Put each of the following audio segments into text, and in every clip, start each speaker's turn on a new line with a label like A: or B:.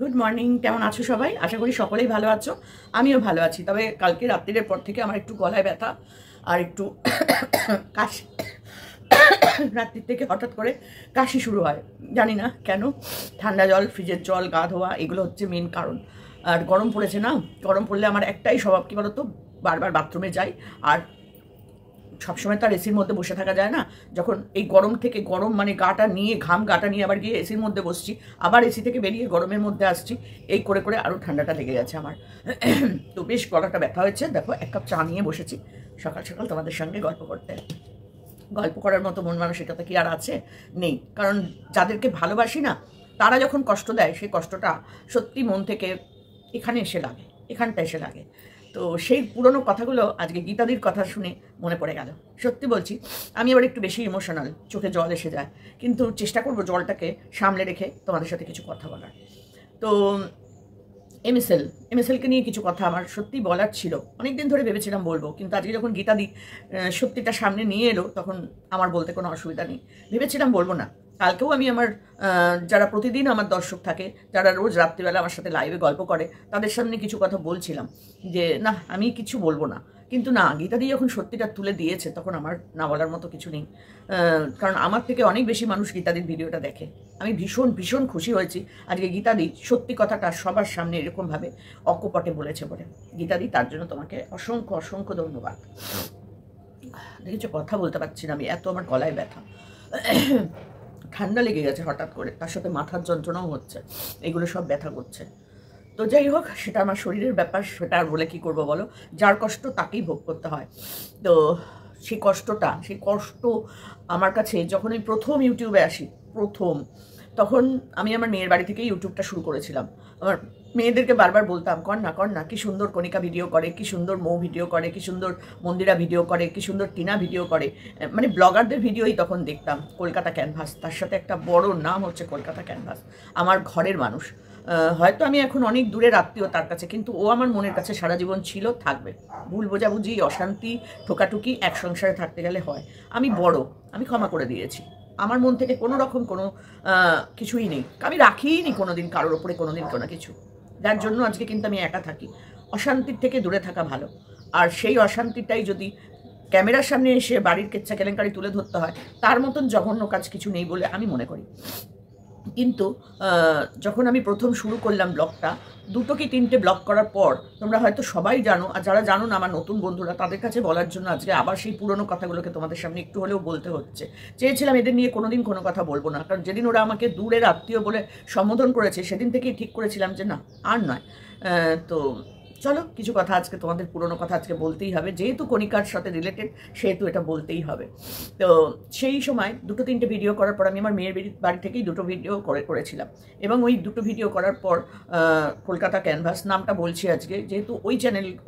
A: Good morning, কেমন আছো সবাই? আশা করি সকলেই ভালো আছো। আমিও ভালো আছি। তবে কালকে রাত্রির পর থেকে আমার একটু গলায় ব্যথা আর একটু কাশি। রাত্রির থেকে হঠাৎ করে কাশি শুরু হয়, জানি না কেন। ঠান্ডা জল, ফ্রিজের জল, গা ধোয়া, এগুলো হচ্ছে মেন কারণ। আর গরম পড়েছে না, গরম পড়লে আমার একটাই স্বভাব, কী বলতো, বারবার বাথরুমে যাই। আর সবসময় তো আর এসির মধ্যে বসে থাকা যায় না। যখন এই গরম থেকে গরম মানে গাটা নিয়ে গাটা নিয়ে আবার গিয়ে এসির মধ্যে বসছি, আবার এসি থেকে বেরিয়ে গরমের মধ্যে আসছি, এই করে করে আরও ঠান্ডাটা লেগে গেছে আমার। তো বেশ গলাটা ব্যথা হয়েছে। দেখো, এক কাপ চা নিয়ে বসেছি সকাল সকাল তোমাদের সঙ্গে গল্প করতে। গল্প করার মতো মন মানসিকতা কি আর আছে? নেই। কারণ যাদেরকে ভালোবাসি না, তারা যখন কষ্ট দেয়, সেই কষ্টটা সত্যি মন থেকে এখানে এসে লাগে, এখানটা এসে লাগে। তো সেই পুরনো কথাগুলো আজকে গীতাদির কথা শুনে মনে পড়ে গেল। সত্যি বলছি, আমি আবার একটু বেশি ইমোশনাল, চোখে জল এসে যায়, কিন্তু চেষ্টা করব জলটাকে সামলে রেখে তোমাদের সাথে কিছু কথা বলার। তো এমএসএলকে নিয়ে কিছু কথা আমার সত্যি বলার ছিল, অনেকদিন ধরে ভেবেছিলাম বলবো, কিন্তু আজকে যখন গীতাদি সত্যিটা সামনে নিয়ে এলো, তখন আমার বলতে কোনো অসুবিধা নেই। ভেবেছিলাম বলবো না। কালকেও আমি আমার যারা প্রতিদিন আমার দর্শক থাকে, যারা রোজ রাত্রিবেলা আমার সাথে লাইভে গল্প করে, তাদের সামনে কিছু কথা বলছিলাম যে না, আমি কিছু বলবো না। কিন্তু না, গীতাদি যখন সত্যিটা তুলে দিয়েছে, তখন আমার না বলার মতো কিছু নেই। কারণ আমার থেকে অনেক বেশি মানুষ গীতাদির ভিডিওটা দেখে। আমি ভীষণ ভীষণ খুশি হয়েছি আজকে গীতাদি সত্যি কথাটা সবার সামনে এরকমভাবে অকপটে বলেছে বলে। গীতাদি, তার জন্য তোমাকে অসংখ্য অসংখ্য ধন্যবাদ। দেখেছো, কথা বলতে পারছি না আমি, এত আমার গলায় ব্যথা। ঠান্ডা লেগে গেছে হঠাৎ করে, তার সাথে মাথার যন্ত্রণাও হচ্ছে, এগুলো সব ব্যথা করছে। তো যাই হোক, সেটা আমার শরীরের ব্যাপার, সেটা আর বলে কী করবো বলো। যার কষ্ট তাকেই ভোগ করতে হয়। তো সেই কষ্ট আমার কাছে, যখন আমি প্রথম ইউটিউবে আসি, তখন আমি আমার মেয়ের বাড়ি থেকে ইউটিউবটা শুরু করেছিলাম। আমার মেয়েদেরকে বারবার বলতাম, কর না, কি সুন্দর কণিকা ভিডিও করে, কি সুন্দর মৌ ভিডিও করে, কি সুন্দর মন্দিরা ভিডিও করে, কি সুন্দর টিনা ভিডিও করে। মানে ব্লগারদের ভিডিওই তখন দেখতাম। কলকাতা ক্যানভাস, তার সাথে একটা বড় নাম হচ্ছে কলকাতা ক্যানভাস, আমার ঘরের মানুষ। হয়তো আমি এখন অনেক দূরের আত্মীয় তার কাছে, কিন্তু ও আমার মনের কাছে সারা জীবন ছিল, থাকবে। ভুল বোঝাবুঝি, অশান্তি, ঠোকাঠুকি এক সংসারে থাকতে গেলে হয়। আমি ক্ষমা করে দিয়েছি। আমার মন থেকে কোনো রকম কোনো কিছুই নেই, আমি রাখিই নি কোনোদিন কারোর ওপরে কোনোদিন কোনো কিছু। যার জন্য আজকে কিন্তু আমি একা থাকি। অশান্তির থেকে দূরে থাকা ভালো। আর সেই অশান্তিটাই যদি ক্যামেরার সামনে এসে বাড়ির কেচ্ছা কেলেঙ্কারি তুলে ধরতে হয়, তার মতন জঘন্য কাজ কিছু নেই বলে আমি মনে করি। কিন্তু যখন আমি প্রথম শুরু করলাম ব্লগটা, 2 কি 3টে ব্লগ করার পর, তোমরা হয়তো সবাই জানো, আর যারা জানো না আমার নতুন বন্ধুরা, তাদের কাছে বলার জন্য আজকে আবার সেই পুরনো কথাগুলোকে তোমাদের সামনে একটু হলেও বলতে হচ্ছে। চেয়েছিলাম এদের নিয়ে কোনোদিন কোনো কথা বলবো না, কারণ যেদিন ওরা আমাকে দূরের আত্মীয় বলে সম্বোধন করেছে, সেদিন থেকেই ঠিক করেছিলাম যে না, আর নয়। তো চলো, কিছু কথা আজকে তোমাদের পুরনো কথা আজকে বলতেই হবে, যেহেতু কণিকার সাথে রিলেটেড, সেহেতু এটা বলতেই হবে। তো সেই সময় 2-3টে ভিডিও করার পর, আমি আমার মেয়ের বাড়ি থেকেই 2টো ভিডিও করেছিলাম। এবং ওই 2টো ভিডিও করার পর কলকাতা ক্যানভাস নামটা বলছি আজকে, যেহেতু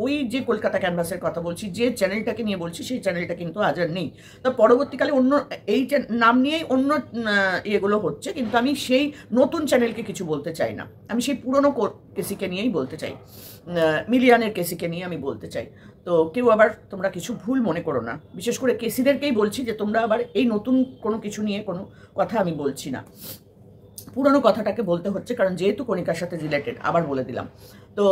A: ওই যে কলকাতা ক্যানভাসের কথা বলছি, যে চ্যানেলটাকে নিয়ে বলছি, সেই চ্যানেলটা কিন্তু আজ আর নেই। তো পরবর্তীকালে অন্য এই নাম নিয়েই অন্য ইয়েগুলো হচ্ছে, কিন্তু আমি সেই নতুন চ্যানেলকে কিছু বলতে চাই না। আমি সেই পুরনো কেসিকে নিয়েই বলতে চাই, মিলিয়ানের কেসিকে নিয়ে আমি বলতে চাই। তো কেউ আবার তোমরা কিছু ভুল মনে করো না, বিশেষ করে কেসিদেরকেই বলছি যে তোমরা আবার এই নতুন কোনো কিছু নিয়ে কোনো কথা আমি বলছি না, পুরনো কথাটাকে বলতে হচ্ছে, কারণ যেহেতু কণিকার সাথে রিলেটেড, আবার বলে দিলাম। তো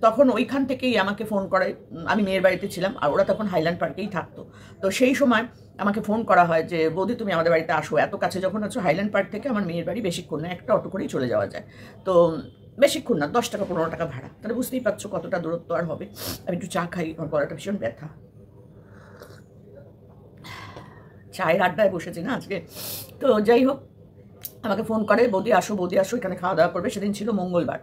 A: তখন ওইখান থেকেই আমাকে ফোন করে, আমি মেয়ের বাড়িতে ছিলাম, আর ওরা তখন হাইল্যান্ড পার্কেই থাকতো। তো সেই সময় আমাকে ফোন করা হয় যে বৌদি, তুমি আমাদের বাড়িতে আসো, এত কাছে যখন আছো, হাইল্যান্ড পার্ক থেকে আমার মেয়ের বাড়ি বেশিক্ষণ না, একটা অটো করেই চলে যাওয়া যায়। তো বেশিক্ষণ না, 10 টাকা 15 টাকা ভাড়া, তাহলে বুঝতেই পারছো কতটা দূরত্ব আর হবে। আমি একটু চা খাই, আমার গলাটা ভীষণ ব্যথা, চায়ের আড্ডায় বসেছি না আজকে। তো যাই হোক, আমাকে ফোন করে, বৌদি আসো, এখানে খাওয়া দাওয়া করবে। সেদিন ছিল মঙ্গলবার।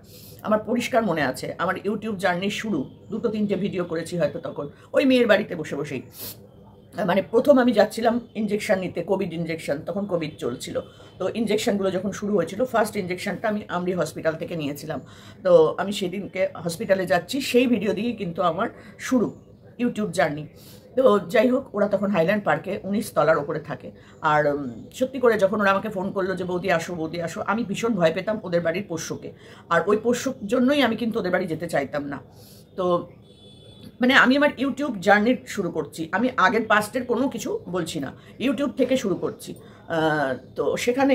A: আমার পরিষ্কার মনে আছে, আমার ইউটিউব জার্নির শুরু, 2-3টে ভিডিও করেছি হয়তো তখন, ওই মেয়ের বাড়িতে বসে বসেই। মানে প্রথম আমি যাচ্ছিলাম ইঞ্জেকশন নিতে, কোভিড ইঞ্জেকশন, তখন কোভিড চলছিল। তো ইঞ্জেকশনগুলো যখন শুরু হয়েছিল, ফার্স্ট ইঞ্জেকশনটা আমি আমরি হসপিটাল থেকে নিয়েছিলাম। তো আমি সেদিনকে হসপিটালে যাচ্ছি, সেই ভিডিও দিয়েই কিন্তু আমার শুরু ইউটিউব জার্নি। তো যাই হোক, ওরা তখন হাইল্যান্ড পার্কে 19 তলার ওপরে থাকে। আর সত্যি করে যখন ওরা আমাকে ফোন করলো যে বৌদি আসো, আমি ভীষণ ভয় পেতাম ওদের বাড়ির পোষ্যকে। আর ওই পোষ্যর জন্যই আমি কিন্তু ওদের বাড়ি যেতে চাইতাম না। তো মানে আমি আমার ইউটিউব জার্নি শুরু করছি, আমি আগের পাস্টের কোনো কিছু বলছি না, ইউটিউব থেকে শুরু করছি। তো সেখানে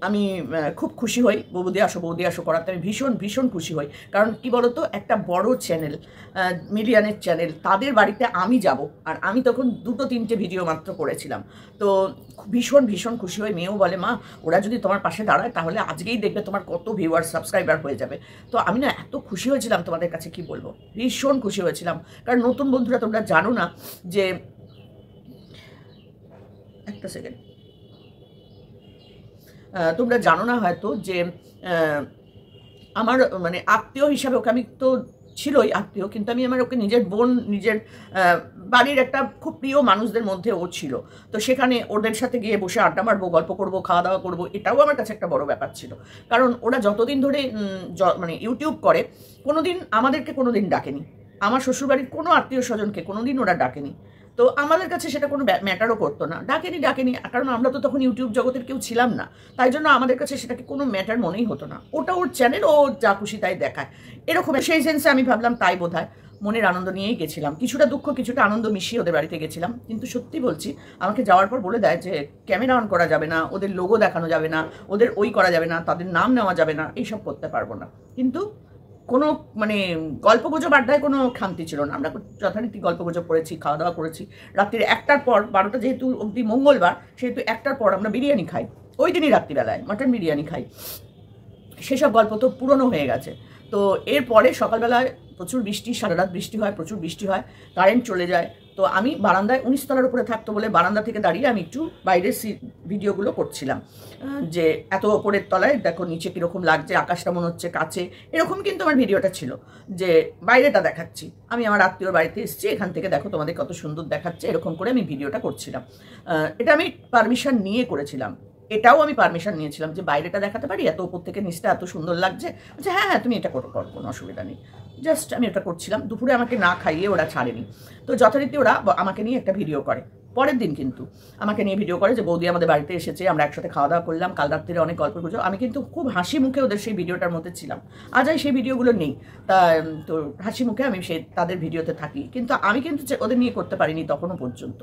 A: আমি খুব খুশি হই, বৌদি আসো করাতে আমি ভীষণ ভীষণ খুশি হই। কারণ কি বলতো, একটা বড় চ্যানেল, মিলিয়নের চ্যানেল, তাদের বাড়িতে আমি যাব, আর আমি তখন 2-3টে ভিডিও মাত্র করেছিলাম। তো ভীষণ ভীষণ খুশি হই। মেয়েও বলে, মা ওরা যদি তোমার পাশে দাঁড়ায় তাহলে আজকেই দেখবে তোমার কত ভিউয়ার সাবস্ক্রাইবার হয়ে যাবে। তো আমি না এত খুশি হয়েছিলাম, তোমাদের কাছে কি বলবো, ভীষণ খুশি হয়েছিলাম। কারণ নতুন বন্ধুরা তোমরা জানো না যে, একটা সেকেন্ড, তোমরা জানো না হয়তো যে আমার মানে আত্মীয় হিসাবে ওকে আমি তো ছিলই আত্মীয়, কিন্তু আমি আমার ওকে নিজের বোন, নিজের বাড়ির একটা খুব প্রিয় মানুষদের মধ্যে ও ছিল। তো সেখানে ওদের সাথে গিয়ে বসে আড্ডা মারবো, গল্প করবো, খাওয়া দাওয়া করবো, এটাও আমার কাছে একটা বড় ব্যাপার ছিল। কারণ ওরা যতদিন ধরে মানে ইউটিউব করে, কোনোদিন আমাদেরকে কোনোদিন ডাকেনি, আমার শ্বশুরবাড়ির কোনো আত্মীয় স্বজনকে কোনোদিন ওরা ডাকেনি। তো আমাদের কাছে সেটা কোনো ম্যাটারও করতো না, ডাকেনি, কারণ আমরা তো তখন ইউটিউব জগতের কেউ ছিলাম না। তাই জন্য আমাদের কাছে সেটাকে কোনো ম্যাটার মনেই হতো না। ওটা ওর চ্যানেল, ও যা খুশি তাই দেখায়, এরকম। সেই সেন্সে আমি ভাবলাম তাই বোধহয়, মনের আনন্দ নিয়েই গেছিলাম, কিছুটা দুঃখ কিছুটা আনন্দ মিশিয়ে ওদের বাড়িতে গেছিলাম। কিন্তু সত্যি বলছি, আমাকে যাওয়ার পর বলে দেয় যে ক্যামেরা অন করা যাবে না, ওদের লোগো দেখানো যাবে না, ওদের ওই করা যাবে না, তাদের নাম নেওয়া যাবে না, এইসব করতে পারবো না। কিন্তু কোনো মানে গল্পগুজব আড্ডায় কোনো খামতি ছিল না। আমরা যথারীতি গল্পগুজব করেছি, খাওয়া দাওয়া করেছি। রাত্রির 1টার পর, 12টা যেহেতু অবধি মঙ্গলবার, সেহেতু 1টার পর আমরা বিরিয়ানি খাই। ওই দিনই রাত্রিবেলায় মাটন বিরিয়ানি খাই। সেসব গল্প তো পুরনো হয়ে গেছে। তো এরপরে সকালবেলায় প্রচুর বৃষ্টি, সারা রাত বৃষ্টি হয়, প্রচুর বৃষ্টি হয়, কারেন্ট চলে যায়। তো আমি বারান্দায় 19 তলার উপরে থাকতো বলে বারান্দা থেকে দাঁড়িয়ে আমি একটু বাইরের ভিডিওগুলো করছিলাম, যে এত ওপরের তলায় দেখো নিচে কীরকম লাগছে, আকাশটা মনে হচ্ছে কাছে, এরকম কিন্তু আমার ভিডিওটা ছিল, যে বাইরেটা দেখাচ্ছি, আমি আমার আত্মীয়র বাড়িতে এসেছি, এখান থেকে দেখো তোমাদের কত সুন্দর দেখাচ্ছে, এরকম করে আমি ভিডিওটা করছিলাম। এটা আমি পারমিশন নিয়ে করেছিলাম। এটাও আমি পারমিশন নিয়েছিলাম যে বাইরেটা দেখাতে পারি, এত উপর থেকে নিচটা এত সুন্দর লাগছে। আচ্ছা হ্যাঁ হ্যাঁ, তুমি এটা করো, কোনো অসুবিধা নেই। জাস্ট আমি এটা করছিলাম। দুপুরে আমাকে না খাইয়ে ওরা ছাড়েনি। তো যথারীতি ওরা আমাকে নিয়ে একটা ভিডিও করে। পরের দিন কিন্তু আমাকে নিয়ে ভিডিও করে যে বৌদি আমাদের বাড়িতে এসেছে, আমরা একসাথে খাওয়া দাওয়া করলাম, কাল রাত্রিরে অনেক গল্প গুজব। আমি কিন্তু খুব হাসি মুখে ওদের সেই ভিডিওটার মধ্যে ছিলাম। আজ সেই ভিডিওগুলো নেই, তা তো হাসি মুখে আমি তাদের ভিডিওতে থাকি, কিন্তু আমি কিন্তু ওদের নিয়ে করতে পারিনি তখনও পর্যন্ত।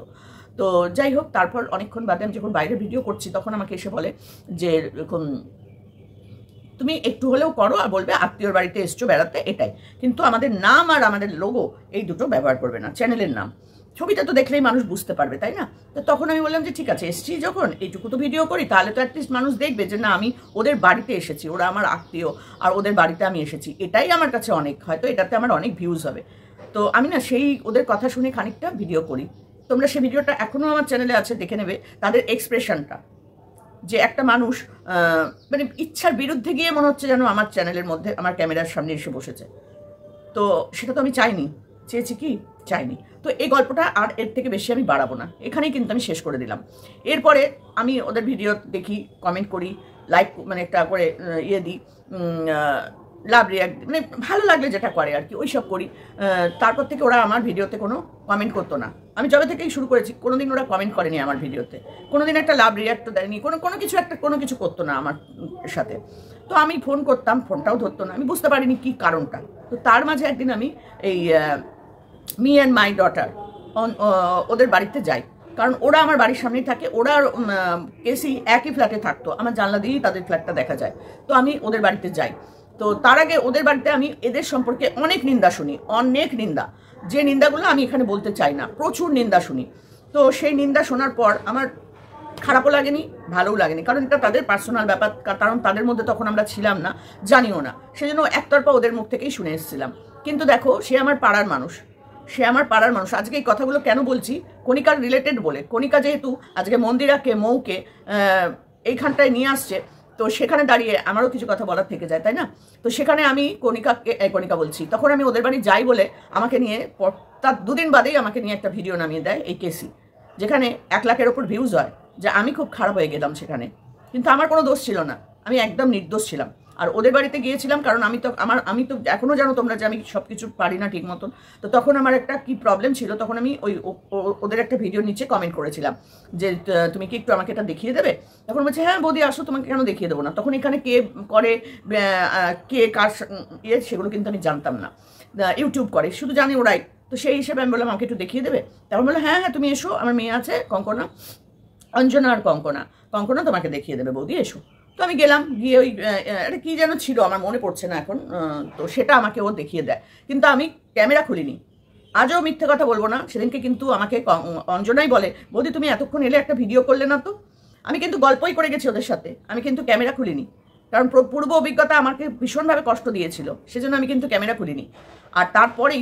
A: তো যাই হোক, তারপর অনেকক্ষণ বাদে আমি যখন বাইরে ভিডিও করছি, তখন আমাকে এসে বলে যে এরকম তুমি একটু হলেও করো, আর বলবে আত্মীয়র বাড়িতে এসছো বেড়াতে, এটাই, কিন্তু আমাদের নাম আর আমাদের লোগো এই দুটো ব্যবহার করবে না, চ্যানেলের নাম। ছবিটা তো দেখলেই মানুষ বুঝতে পারবে, তাই না? তো তখন আমি বললাম যে ঠিক আছে, এসছি যখন, এইটুকু তো ভিডিও করি, তাহলে তো অ্যাটলিস্ট মানুষ দেখবে যে না আমি ওদের বাড়িতে এসেছি, ওরা আমার আত্মীয়, আর ওদের বাড়িতে আমি এসেছি, এটাই আমার কাছে অনেক, হয়তো এটাতে আমার অনেক ভিউজ হবে। তো আমি না সেই ওদের কথা শুনে খানিকটা ভিডিও করি। তোমরা সেই ভিডিওটা এখনও আমার চ্যানেলে আছে, দেখে নেবে তাদের এক্সপ্রেশনটা, যে একটা মানুষ মানে ইচ্ছার বিরুদ্ধে গিয়ে মনে হচ্ছে যেন আমার চ্যানেলের মধ্যে আমার ক্যামেরার সামনে এসে বসেছে। তো সেটা তো আমি চাইনি, চেয়েছি কি, চাইনি। তো এই গল্পটা আর এর থেকে বেশি আমি বাড়াবো না, এখানেই কিন্তু আমি শেষ করে দিলাম। এরপরে আমি ওদের ভিডিও দেখি, কমেন্ট করি, লাইক মানে একটা করে ইয়ে দিই, লাভ রিয়াক্ট, মানে ভালো লাগলে যেটা করে আর কি, ওই সব করি। তারপর থেকে ওরা আমার ভিডিওতে কোনো কমেন্ট করতো না। আমি যবে থেকেই শুরু করেছি, কোনোদিন ওরা কমেন্ট করেনি আমার ভিডিওতে, কোনোদিন একটা লাভ রিয়াক্টও দেয়নি, কোনো কিছু করতো না আমার সাথে। তো আমি ফোন করতাম, ফোনটাও ধরতো না, আমি বুঝতে পারিনি কি কারণটা। তো তার মাঝে একদিন আমি এই মি অ্যান্ড মাই ডটার ওদের বাড়িতে যাই, কারণ ওরা আমার বাড়ির সামনেই থাকে, ওরা কেসি একই ফ্ল্যাটে থাকতো, আমার জানলা দিয়েই তাদের ফ্ল্যাটটা দেখা যায়। তো আমি ওদের বাড়িতে যাই। তো তার আগে ওদের বাড়িতে আমি এদের সম্পর্কে অনেক নিন্দা শুনি, অনেক নিন্দা, যে নিন্দাগুলো আমি এখানে বলতে চাই না, প্রচুর নিন্দা শুনি। তো সেই নিন্দা শোনার পর আমার খারাপও লাগেনি, ভালোও লাগেনি, কারণ এটা তাদের পার্সোনাল ব্যাপার, কারণ তাদের মধ্যে তখন আমরা ছিলাম না, জানিও না, সেজন্য একতরফা ওদের মুখ থেকেই শুনে এসেছিলাম। কিন্তু দেখো, সে আমার পাড়ার মানুষ, আজকে এই কথাগুলো কেন বলছি, কণিকার রিলেটেড বলে। কণিকা যেহেতু আজকে মন্দিরাকে, মৌকে এইখানটায় নিয়ে আসছে, তো সেখানে দাঁড়িয়ে আমারও কিছু কথা বলার থেকে যায়, তাই না? তো সেখানে আমি কণিকা বলছি, তখন আমি ওদের বাড়ি যাই বলে আমাকে নিয়ে তার 2 দিন বাদেই আমাকে নিয়ে একটা ভিডিও নামিয়ে দেয় এই কেসি, যেখানে 1 লাখের ওপর ভিউজ হয়, যে আমি খুব খারাপ হয়ে গেলাম সেখানে। কিন্তু আমার কোনো দোষ ছিল না, আমি একদম নির্দোষ ছিলাম। আর ওদের বাড়িতে গিয়েছিলাম কারণ আমি তো এখনও জানো তোমরা যে আমি সব কিছু পারি না ঠিক মতন। তো তখন আমার একটা কি প্রবলেম ছিল, তখন আমি ওদের একটা ভিডিওর নিচে কমেন্ট করেছিলাম যে তুমি কি একটু আমাকে এটা দেখিয়ে দেবে। তখন বলছে হ্যাঁ বৌদি আসো, তোমাকে কেন দেখিয়ে দেবো না। তখন এখানে কে করে, কে কার সেগুলো কিন্তু আমি জানতাম না। ইউটিউব করে শুধু জানি ওরাই। তো সেই হিসেবে আমি বললাম আমাকে একটু দেখিয়ে দেবে। তখন বললো হ্যাঁ হ্যাঁ তুমি এসো, আমার মেয়ে আছে কঙ্কনা, অঞ্জনা আর কঙ্কনা। কঙ্কনা তোমাকে দেখিয়ে দেবে, বৌদি এসো। তো আমি গেলাম, গিয়ে ওই একটা কী যেন ছিল, আমার মনে পড়ছে না এখন, তো সেটা আমাকে ও দেখিয়ে দেয়। কিন্তু আমি ক্যামেরা খুলিনি। আজও মিথ্যে কথা বলবো না, সেদিনকে কিন্তু আমাকে অঞ্জনাই বলে, বৌদি তুমি এতক্ষণ এলে একটা ভিডিও করলে না তো। আমি কিন্তু গল্পই করে গেছি ওদের সাথে, আমি কিন্তু ক্যামেরা খুলিনি, কারণ পূর্ব অভিজ্ঞতা আমাকে ভীষণভাবে কষ্ট দিয়েছিল, সেজন্য আমি কিন্তু ক্যামেরা খুলিনি। আর তারপরেই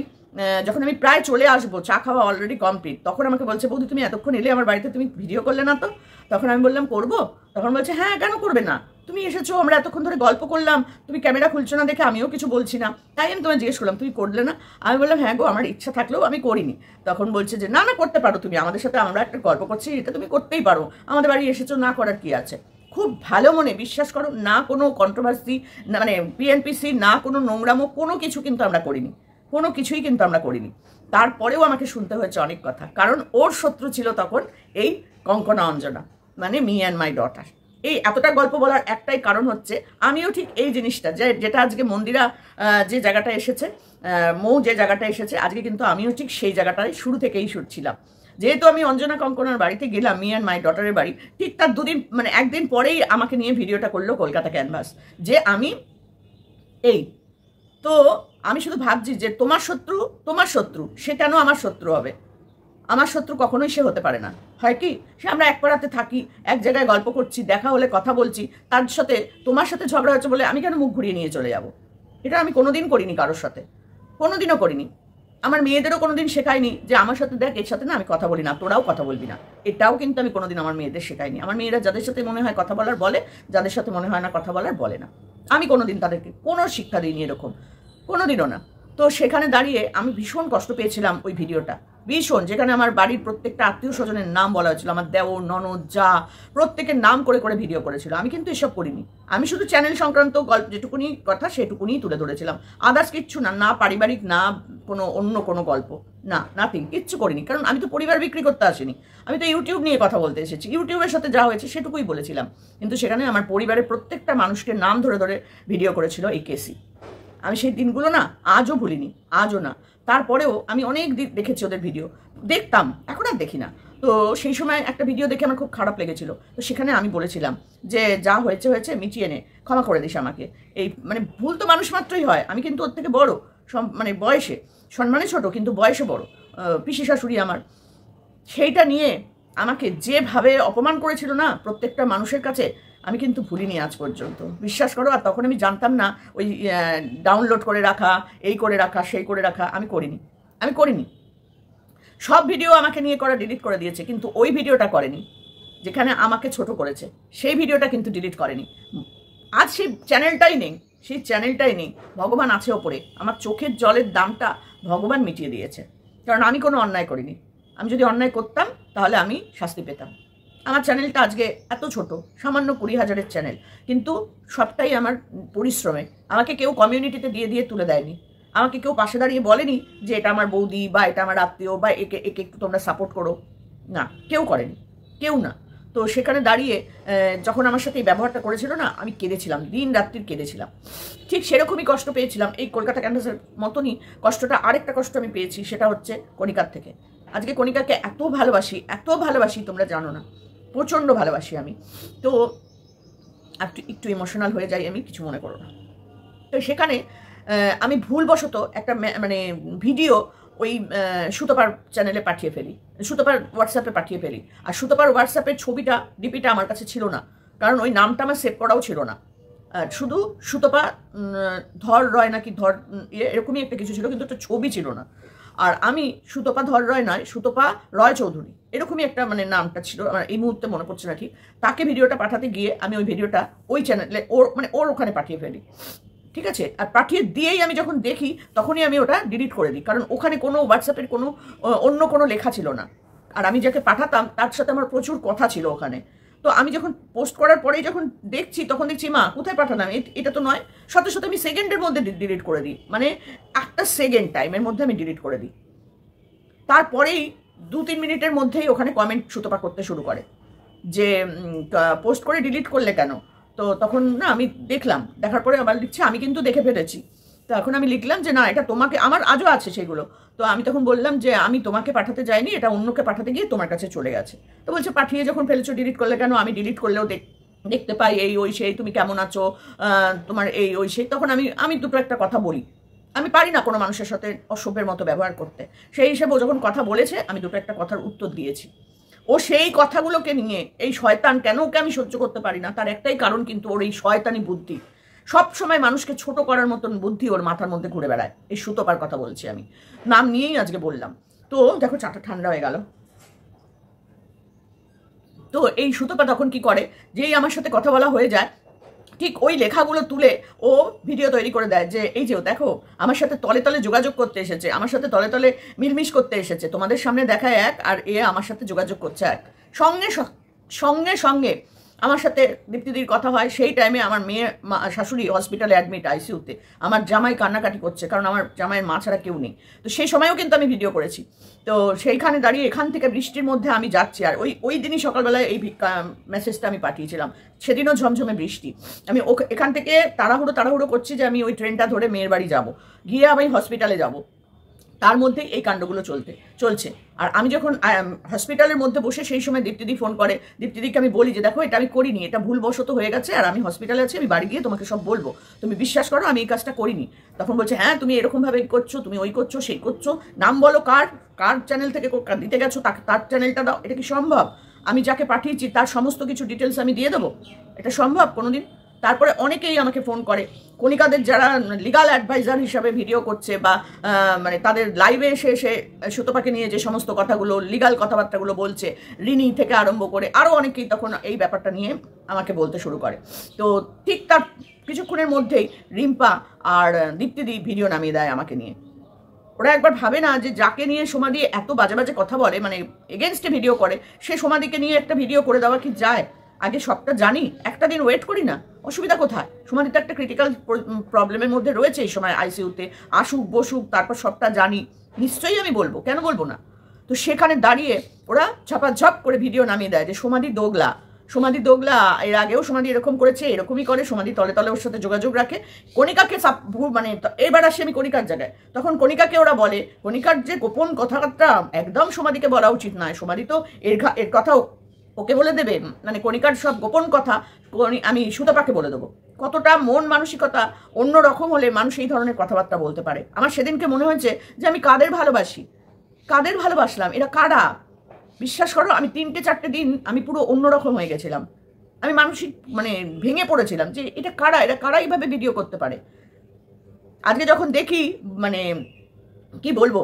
A: যখন আমি প্রায় চলে আসবো, চা খাওয়া অলরেডি কমপ্লিট, তখন আমাকে বলছে, বৌদি তুমি এতক্ষণ এলে আমার বাড়িতে, তুমি ভিডিও করলে না তো। তখন আমি বললাম করবো। তখন বলছে, হ্যাঁ কেন করবে না, তুমি এসেছো, আমরা এতক্ষণ ধরে গল্প করলাম, তুমি ক্যামেরা খুলছো না দেখে আমিও কিছু বলছি না, তাই আমি তোমায় জিজ্ঞেস করলাম তুমি করলে না। আমি বললাম হ্যাঁ গো, আমার ইচ্ছা থাকলেও আমি করিনি। তখন বলছে যে না না, করতে পারো তুমি, আমাদের সাথে আমরা একটা গল্প করছি, এটা তুমি করতেই পারো, আমাদের বাড়ি এসেছো, না করার কি আছে। খুব ভালো মনে, বিশ্বাস করো, না কোনো কন্ট্রোভার্সি, না মানে পিএনপিসি, না কোনো নোংরামো, কোনো কিছু কিন্তু আমরা করিনি, কোনো কিছুই কিন্তু আমরা করিনি। তারপরেও আমাকে শুনতে হয়েছে অনেক কথা, কারণ ওর শত্রু ছিল তখন এই কঙ্কনা অঞ্জনা, মানে মি অ্যান্ড মাই ডটার। এই এতটা গল্প বলার একটাই কারণ হচ্ছে, আমিও ঠিক এই জিনিসটা যেটা আজকে মন্দিরা যে জায়গাটা এসেছে, মৌ যে জায়গাটা এসেছে, আজকে কিন্তু আমিও ঠিক সেই জায়গাটায় শুরু থেকেই ছিলাম। যেহেতু আমি অঞ্জনা কঙ্কনার বাড়িতে গেলাম, মি অ্যান্ড মাই ডটারের বাড়ি, ঠিক তার দুদিন মানে একদিন পরেই আমাকে নিয়ে ভিডিওটা করলো কলকাতা ক্যানভাস, যে আমি এই তো আমি শুধু ভাবছি যে তোমার শত্রু সে কেন আমার শত্রু হবে। আমার শত্রু কখনোই সে হতে পারে না। হয় কি, সে আমরা এক পাড়াতে থাকি, এক জায়গায় গল্প করছি, দেখা হলে কথা বলছি, তার সাথে তোমার সাথে ঝগড়া হচ্ছে বলে আমি কেন মুখ ঘুরিয়ে নিয়ে চলে যাব। এটা আমি কোনোদিন করিনি কারোর সাথে, কোনোদিনও করিনি। আমার মেয়েদেরও কোনোদিন শেখায়নি যে আমার সাথে দেখ, এর সাথে না আমি কথা বলি না, তোরাও কথা বলবি না। এটাও কিন্তু আমি কোনোদিন আমার মেয়েদের শেখাইনি। আমার মেয়েরা যাদের সাথে মনে হয় কথা বলার বলে, যাদের সাথে মনে হয় না কথা বলার বলে না। আমি কোনোদিন তাদেরকে কোনো শিক্ষা দিইনি এরকম, কোনোদিনও না। তো সেখানে দাঁড়িয়ে আমি ভীষণ কষ্ট পেয়েছিলাম ওই ভিডিওটা, ভীষণ, যেখানে আমার বাড়ির প্রত্যেকটা আত্মীয় স্বজনের নাম বলা হয়েছিল, আমার দেওর, ননদ, যা, প্রত্যেকের নাম করে করে ভিডিও করেছিল। আমি কিন্তু এসব করিনি, আমি শুধু চ্যানেল সংক্রান্ত গল্প যেটুকুনি কথা সেটুকুনি তুলে ধরেছিলাম, আদার্স কিচ্ছু না, না পারিবারিক, না কোনো অন্য কোনো গল্প, না নাথিং, কিচ্ছু করিনি। কারণ আমি তো পরিবার বিক্রি করতে আসিনি, আমি তো ইউটিউব নিয়ে কথা বলতে এসেছি, ইউটিউবের সাথে যা হয়েছে সেটুকুই বলেছিলাম। কিন্তু সেখানে আমার পরিবারের প্রত্যেকটা মানুষকে নাম ধরে ধরে ভিডিও করেছিল এই কেসি। আমি সেই দিনগুলো না আজও ভুলিনি, আজও না। তারপরেও আমি অনেক দিন দেখেছি ওদের ভিডিও, দেখতাম, এখন আর দেখি না। তো সেই সময় একটা ভিডিও দেখে আমার খুব খারাপ লেগেছিল, তো সেখানে আমি বলেছিলাম যে যা হয়েছে হয়েছে, মিটিয়ে নে, ক্ষমা করে দিস আমাকে। এই মানে ভুল তো মানুষ মাত্রই হয়, আমি কিন্তু ওর থেকে বড়, মানে বয়সে, সম্মানে ছোট কিন্তু বয়সে বড়, পিসি শাশুড়ি আমার। সেইটা নিয়ে আমাকে যেভাবে অপমান করেছিল না প্রত্যেকটা মানুষের কাছে, আমি কিন্তু ভুলিনি আজ পর্যন্ত, বিশ্বাস করো। আর তখন আমি জানতাম না ওই ডাউনলোড করে রাখা, এই করে রাখা, সেই করে রাখা, আমি করিনি। সব ভিডিও আমাকে নিয়ে করা ডিলিট করে দিয়েছে, কিন্তু ওই ভিডিওটা করেনি যেখানে আমাকে ছোট করেছে, সেই ভিডিওটা কিন্তু ডিলিট করেনি। আজ সেই চ্যানেলটাই নেই, ভগবান আছে ওপরে, আমার চোখের জলের দামটা ভগবান মিটিয়ে দিয়েছে, কারণ আমি কোনো অন্যায় করিনি। আমি যদি অন্যায় করতাম তাহলে আমি শাস্তি পেতাম। আমার চ্যানেলটা আজকে এত ছোট, সামান্য 20,000-এর চ্যানেল, কিন্তু সবটাই আমার পরিশ্রমে। আমাকে কেউ কমিউনিটিতে দিয়ে তুলে দেয়নি, আমাকে কেউ পাশে দাঁড়িয়ে বলেনি যে এটা আমার বৌদি বা এটা আমার আত্মীয় বা একে একটু তোমরা সাপোর্ট করো, না, কেউ করেনি, কেউ না। তো সেখানে দাঁড়িয়ে যখন আমার সাথে এই ব্যবহারটা করেছিল না, আমি কেঁদেছিলাম, দিন রাত্রির কেঁদেছিলাম। ঠিক সেরকমই কষ্ট পেয়েছিলাম এই কলকাতা ক্যানভাসের মতনই কষ্টটা, আরেকটা কষ্ট আমি পেয়েছি, সেটা হচ্ছে কণিকার থেকে। আজকে কণিকাকে এত ভালোবাসি তোমরা জানো না, প্রচণ্ড ভালোবাসি আমি। তো একটু ইমোশনাল হয়ে যাই আমি, কিছু মনে করো না। তো সেখানে আমি ভুলবশত একটা মানে ভিডিও ওই সুতপার চ্যানেলে পাঠিয়ে ফেলি, সুতপার হোয়াটসঅ্যাপে পাঠিয়ে ফেলি। আর সুতপার হোয়াটসঅ্যাপের ছবিটা, ডিপিটা আমার কাছে ছিল না, কারণ ওই নামটা আমার সেভ করাও ছিল না। শুধু সুতপা ধর রয় নাকি ধর এরকমই একটা কিছু ছিল, কিন্তু একটা ছবি ছিল না। আর আমি সুতপা ধর রয় নয়, সুতপা রয় চৌধুরী এরকমই একটা মানে নামটা ছিল, আমার এই মুহূর্তে মনে পড়ছে না ঠিক। তাকে ভিডিওটা পাঠাতে গিয়ে আমি ওই ভিডিওটা ওই চ্যানেলে ওর ওখানে পাঠিয়ে ফেলি, ঠিক আছে। আর পাঠিয়ে দিয়েই আমি যখন দেখি তখনই আমি ওটা ডিলিট করে দিই, কারণ ওখানে কোনো হোয়াটসঅ্যাপের কোনো অন্য কোনো লেখা ছিল না। আর আমি যাকে পাঠাতাম তার সাথে আমার প্রচুর কথা ছিল ওখানে। তো আমি যখন পোস্ট করার পরেই যখন দেখছি, তখন দেখছি মা কোথায় পাঠালাম, এটা তো নয়। সাথে সাথে আমি সেকেন্ডের মধ্যে ডিলিট করে দিই, মানে একটা সেকেন্ড টাইমের মধ্যে আমি ডিলিট করে দিই। তারপরেই 2-3 মিনিটের মধ্যেই ওখানে কমেন্ট সুতপা করতে শুরু করে যে পোস্ট করে ডিলিট করলে কেন। তো তখন না আমি দেখার পরে আবার লিখছে আমি কিন্তু দেখে ফেলেছি। তো তো এখন আমি লিখলাম যে না, এটা তোমাকে, আমার আজও আছে সেগুলো। তো আমি তখন বললাম যে আমি তোমাকে পাঠাতে যাইনি, এটা অন্যকে পাঠাতে গিয়ে তোমার কাছে চলে গেছে। তো বলছে পাঠিয়ে যখন ফেলেছো ডিলিট করলে কেন? আমি ডিলিট করলেও দেখতে পাই এই ওই সেই, তুমি কেমন আছো, তোমার এই ওই সেই। তখন আমি দুটো একটা কথা বলি, আমি পারি না কোনো মানুষের সাথে অসভ্যের মতো ব্যবহার করতে। সেই হিসেবে ও যখন কথা বলেছে, আমি দুটো একটা কথার উত্তর দিয়েছি। ও সেই কথাগুলোকে নিয়ে এই শয়তান, কেন ওকে আমি সহ্য করতে পারি না, তার একটাই কারণ, কিন্তু ওর এই শয়তানি বুদ্ধি। সব সময় মানুষকে ছোট করার মতন বুদ্ধি ওর মাথার মধ্যে ঘুরে বেড়ায়। এই সুতপার কথা বলছি আমি, নাম নিয়েই আজকে বললাম। তো দেখো চাটা ঠান্ডা হয়ে গেল। তো এই সুতপা তখন কি করে, যেই আমার সাথে কথা বলা হয়ে যায়, ঠিক ওই লেখাগুলো তুলে ও ভিডিও তৈরি করে দেয় যে এই যে দেখো আমার সাথে তলে তলে যোগাযোগ করতে এসেছে, আমার সাথে তলে তলে মিলমিশ করতে এসেছে, তোমাদের সামনে দেখায় এক, আর এ আমার সাথে যোগাযোগ করছে এক। সঙ্গে সঙ্গে সঙ্গে আমার সাথে দীপ্তিদির কথা হয়। সেই টাইমে আমার মেয়ে শাশুড়ি হসপিটালে অ্যাডমিট আইসিইউতে, আমার জামাই কান্নাকাটি করছে, কারণ আমার জামাইয়ের মা ছাড়া কেউ নেই। তো সেই সময়ও কিন্তু আমি ভিডিও করেছি। তো সেইখানে দাঁড়িয়ে এখান থেকে বৃষ্টির মধ্যে আমি যাচ্ছি, আর ওই দিনই সকালবেলায় এই মেসেজটা আমি পাঠিয়েছিলাম। সেদিনও ঝমঝমে বৃষ্টি। আমি এখান থেকে তাড়াহুড়ো করছি যে আমি ওই ট্রেনটা ধরে মেয়ের বাড়ি যাব, গিয়ে আমি হসপিটালে যাব। তার মধ্যেই এই কাণ্ডগুলো চলছে। আর আমি যখন হসপিটালের মধ্যে বসে, সেই সময় দীপ্তিদি ফোন করে। দীপ্তিদিকে আমি বলি যে দেখো এটা আমি করিনি, এটা ভুলবশত হয়ে গেছে, আর আমি হসপিটালে আছি, আমি বাড়ি গিয়ে তোমাকে সব বলবো, তুমি বিশ্বাস করো আমি এই কাজটা করিনি। তখন বলছে হ্যাঁ তুমি এরকমভাবে করছো, তুমি ওই করছো সেই করছো, নাম বলো কার চ্যানেল থেকে দিতে গেছো, তার চ্যানেলটা দাও। এটা কি সম্ভব? আমি যাকে পাঠিয়েছি তার সমস্ত কিছু ডিটেলস আমি দিয়ে দেবো? এটা সম্ভব কোনোদিন? তারপরে অনেকেই আমাকে ফোন করে, কণিকাদের যারা লিগাল অ্যাডভাইজার হিসাবে ভিডিও করছে, বা মানে তাদের লাইভে এসে সুতপাকে নিয়ে যে সমস্ত কথাগুলো, লিগাল কথাবার্তাগুলো বলছে, রিনি থেকে আরম্ভ করে আরও অনেকেই তখন এই ব্যাপারটা নিয়ে আমাকে বলতে শুরু করে। তো ঠিক তার কিছুক্ষণের মধ্যেই রিম্পা আর দীপ্তিদি ভিডিও নামিয়ে দেয় আমাকে নিয়ে। ওরা একবার ভাবে না যে যাকে নিয়ে সমাধি এত বাজে বাজে কথা বলে, মানে এগেনস্টে ভিডিও করে, সে সমাধিকে নিয়ে একটা ভিডিও করে দেওয়া কি যায়? আগে সবটা জানি, একটা দিন ওয়েট করি না, অসুবিধা কোথায়? সমাধি তো একটা ক্রিটিক্যাল প্রবলেমের মধ্যে রয়েছে এই সময়, আইসিইউতে আসুক বসুক, তারপর সবটা জানি, নিশ্চয়ই আমি বলবো, কেন বলবো না? তো সেখানে দাঁড়িয়ে ওরা ঝপাঝপ করে ভিডিও নামিয়ে দেয় যে সমাধি দোগলা, এর আগেও সমাধি এরকম করেছে, এরকমই করে, সমাধি তলে তলে ওর সাথে যোগাযোগ রাখে। কণিকাকে মানে এবার আসি আমি কণিকার জায়গায়, তখন কণিকাকে ওরা বলে কণিকার যে গোপন কথাবার্তা একদম সমাধিকে বলা উচিত নয়, সমাধি তো এর কথাও ওকে বলে দেবে, মানে কণিকার সব গোপন কথা আমি সুতপাকে বলে দেবো। কতটা মন মানসিকতা অন্য রকম হলে মানুষ এই ধরনের কথাবার্তা বলতে পারে। আমার সেদিনকে মনে হয়েছে যে আমি কাদের ভালোবাসলাম, এরা কারা? বিশ্বাস করো আমি 3-4 দিন আমি পুরো অন্যরকম হয়ে গেছিলাম। আমি মানসিক মানে ভেঙে পড়েছিলাম যে এরা কারা এইভাবে ভিডিও করতে পারে। আজকে যখন দেখি, মানে কি বলবো,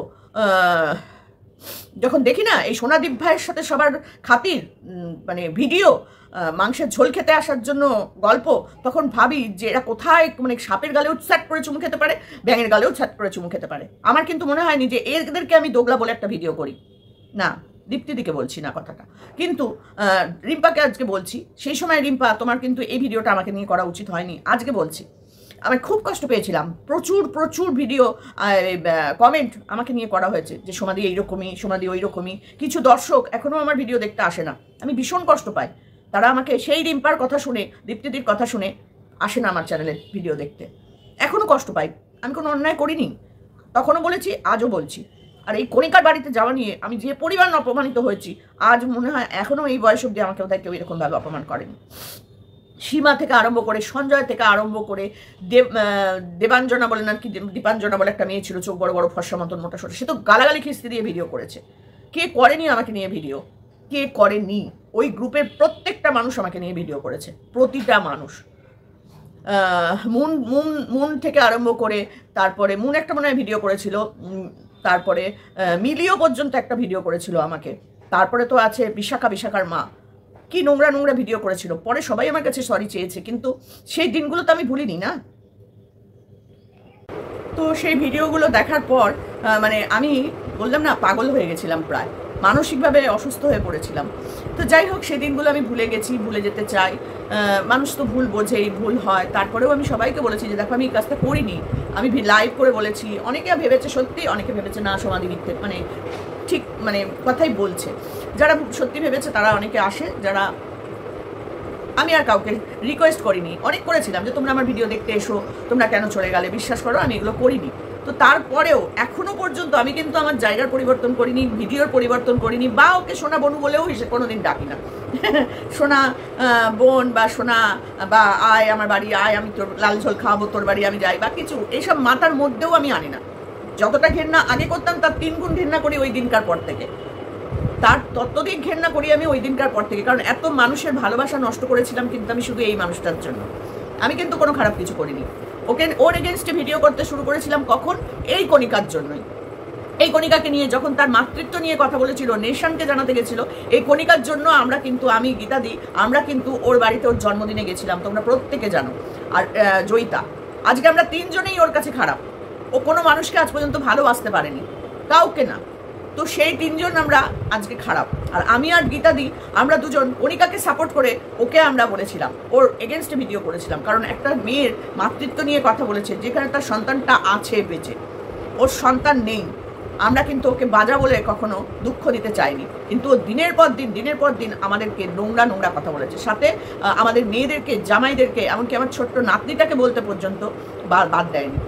A: যখন দেখি না এই সোনাদীপ ভাইয়ের সাথে সবার খাতির, মানে ভিডিও, মাংসের ঝোল খেতে আসার জন্য গল্প, তখন ভাবি যে এরা কোথায়, মানে সাপের গালেও ছ্যাট করে চুমু খেতে পারে, ব্যাঙের গালেও ছ্যাট করে চুমু খেতে পারে। আমার কিন্তু মনে হয়নি যে এদেরকে আমি দোগলা বলে একটা ভিডিও করি, না দীপ্তিদিকে বলছি না কথাটা, কিন্তু রিম্পাকে আজকে বলছি। সেই সময় রিম্পা তোমার কিন্তু এই ভিডিওটা আমাকে নিয়ে করা উচিত হয়নি, আজকে বলছি। আমি খুব কষ্ট পেয়েছিলাম, প্রচুর ভিডিও কমেন্ট আমাকে নিয়ে করা হয়েছে যে সমাধি এইরকমই, সমাধি ওই রকমই। কিছু দর্শক এখনও আমার ভিডিও দেখতে আসে না, আমি ভীষণ কষ্ট পাই। তারা আমাকে সেই রিম্পার কথা শুনে, দীপ্তিদির কথা শুনে আসে না আমার চ্যানেলে ভিডিও দেখতে, এখনও কষ্ট পাই। আমি কোনো অন্যায় করিনি, তখনও বলেছি, আজও বলছি। আর এই কণিকার বাড়িতে যাওয়া নিয়ে আমি যে পরিমাণ অপমানিত হয়েছি, আজ মনে হয় এখনও এই বয়স অবধি আমাকে বোধহয় কেউ এরকমভাবে অপমান করেনি। সীমা থেকে আরম্ভ করে, সঞ্জয় থেকে আরম্ভ করে, দেবাঞ্জনা বলে না কি, দীপাঞ্জনা বলে একটা মেয়ে ছিল, চোখ বড় বড়, ফর্সা মতন, মোটা সোটা, সে তো গালাগালি খিস্তি দিয়ে ভিডিও করেছে। কে করেনি আমাকে নিয়ে ভিডিও? কে করেনি? ওই গ্রুপের প্রত্যেকটা মানুষ আমাকে নিয়ে ভিডিও করেছে, প্রতিটা মানুষ। মুন থেকে আরম্ভ করে, তারপরে মুন একটা মনে হয় ভিডিও করেছিল, তারপরে মিলিও পর্যন্ত একটা ভিডিও করেছিল আমাকে, তারপরে তো আছে বিশাখার মা, কি নোংরা ভিডিও করেছিল। পরে সবাই আমার কাছে সরি চেয়েছে, কিন্তু সেই দিনগুলো তো আমি ভুলিনি না। তো সেই ভিডিওগুলো দেখার পর মানে আমি বললাম না, পাগল হয়ে গেছিলাম, প্রায় মানসিকভাবে অসুস্থ হয়ে পড়েছিলাম। তো যাই হোক, সেই দিনগুলো আমি ভুলে গেছি, ভুলে যেতে চাই। মানুষ তো ভুল বোঝেই, ভুল হয়। তারপরেও আমি সবাইকে বলেছি যে দেখো আমি এই কাজটা করিনি, আমি লাইভ করে বলেছি। অনেকে ভেবেছে সত্যি, অনেকে ভেবেছে না সমাধি মিথ্যে, মানে ঠিক মানে কথাই বলছে। যারা সত্যি ভেবেছে তারা অনেকে আসে, যারা আমি আর কাউকে রিকোয়েস্ট করিনি, অনেক করেছিলাম যে তোমরা আমার ভিডিও দেখতে এসো, তোমরা কেন চলে গেলে, বিশ্বাস করো আমি এগুলো করিনি। তো তারপরেও এখনো পর্যন্ত আমি কিন্তু আমার জায়গার পরিবর্তন করিনি, ভিডিওর পরিবর্তন করিনি, বা ওকে সোনা বনু বলেও কোনোদিন ডাকি না। সোনা বোন বা সোনা বা আয় আমার বাড়ি, আয় আমি তোর লাল ঝোল খাওয়াবো, তোর বাড়ি আমি যাই বা কিছু, এইসব মাথার মধ্যেও আমি আনি না। যতটা ঘেন্না আগে করতাম তার 3 গুণ ঘেন্না করি ওই দিনকার পর থেকে, তার ততদিন ঘেন্না করি আমি ওই দিনকার পর থেকে। কারণ এত মানুষের ভালোবাসা নষ্ট করেছিলাম কিন্তু আমি শুধু এই মানুষটার জন্য। আমি কিন্তু কোনো খারাপ কিছু করিনি। ওর এগেনস্টে ভিডিও করতে শুরু করেছিলাম কখন? এই কণিকার জন্যই। এই কণিকাকে নিয়ে যখন তার মাতৃত্ব নিয়ে কথা বলেছিল, নেশনকে জানাতে গেছিল, এই কণিকার জন্য আমি গীতাদি আমরা কিন্তু ওর বাড়িতে ওর জন্মদিনে গেছিলাম, তোমরা প্রত্যেকে জানো। আর জয়িতা, আজকে আমরা 3 জনেই ওর কাছে খারাপ। ও কোনো মানুষকে আজ পর্যন্ত ভালোবাসতে পারেনি, কাউকে না। তো সেই 3 জন আমরা আজকে খারাপ। আর আমি আর গীতাদি আমরা দুজন কণিকাকে সাপোর্ট করে ওকে আমরা বলেছিলাম, ওর এগেনস্টে ভিডিও করেছিলাম। কারণ একটা মেয়ের মাতৃত্ব নিয়ে কথা বলেছে, যেখানে তার সন্তানটা আছে বেঁচে, ওর সন্তান নেই, আমরা কিন্তু ওকে বাজা বলে কখনো দুঃখ দিতে চাইনি। কিন্তু ও দিনের পর দিন আমাদেরকে নোংরা নোংরা কথা বলেছে, সাথে আমাদের মেয়েদেরকে, জামাইদেরকে, এমনকি আমার ছোট্ট নাতনিটাকে বলতে পর্যন্ত বাদ দেয়নি।